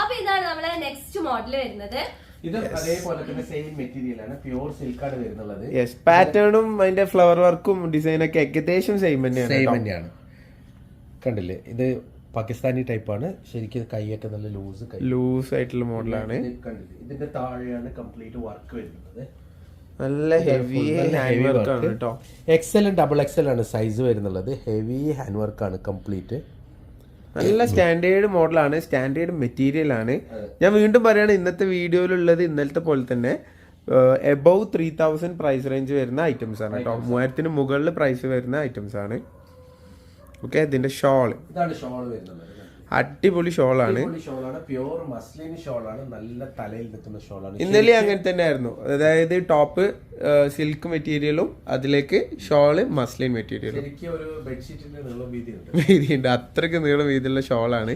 അപ്പൊ ഇതാണ് നമ്മളെ നെക്സ്റ്റ് മോഡൽ വരുന്നത്. ഇത് അതേപോലെ തന്നെ സെയിം മെറ്റീരിയൽ ആണ്, പ്യൂർ സിൽക്കാണ് വരുന്നുള്ളത്. യെസ്, പാറ്റേണും അതിന്റെ ഫ്ലവർ വർക്കും ഡിസൈനൊക്കെ ഏകദേശം സെയിം തന്നെയാണ്. കണ്ടില്ലേ, ഇത് പാകിസ്ഥാനി ടൈപ്പ് ആണ്. ശരിക്കും കൈയൊക്കെ നല്ല ലൂസ് ആയിട്ടുള്ള മോഡലാണ്. കണ്ടില്ലേ, ഇതിന്റെ താഴെയാണ് കംപ്ലീറ്റ് വർക്ക് വരുന്നത്. നല്ല ഹെവി ഹാൻഡ് വർക്ക് ആണ് കേട്ടോ. XL ഡബിൾ XL ആണ് സൈസ് വരുന്നുള്ളത്. ഹെവി ഹാൻഡ് വർക്ക് ആണ് കംപ്ലീറ്റ്. നല്ല സ്റ്റാൻഡേർഡ് മോഡലാണ്, സ്റ്റാൻഡേർഡ് മെറ്റീരിയൽ ആണ്. ഞാൻ വീണ്ടും പറയാണ്, ഇന്നത്തെ വീഡിയോയിലുള്ളത് ഇന്നലത്തെ പോലെ തന്നെ എബവ് 3000 പ്രൈസ് റേഞ്ച് വരുന്ന ഐറ്റംസ് ആണ് കേട്ടോ. 3000 മുകളിൽ പ്രൈസ് വരുന്ന ഐറ്റംസ് ആണ്. ഓക്കെ, ഇതിന്റെ ഷോൾ, ഇതാണ് ഷോൾ വരുന്നത്. അടിപൊളി ഷോളാണ്. പ്യൂർ മസ്ലിൻ ഷോളാണ്, നല്ല തലയിൽ നിൽക്കുന്ന ഷോളാണ്. ഇന്നലെ അങ്ങനെ തന്നെ ആയിരുന്നു. അതായത് ടോപ്പ് സിൽക്ക് മെറ്റീരിയലും അതിലേക്ക് ഷോള് മസ്ലിൻ മെറ്റീരിയലും. ശരിക്കും ഒരു ബെഡ്ഷീറ്റിന്റെ നീളം വീതിയുണ്ട്. വീതിയുണ്ട്, അത്രയ്ക്ക് നീളം വീതിയുള്ള ഷോളാണ്.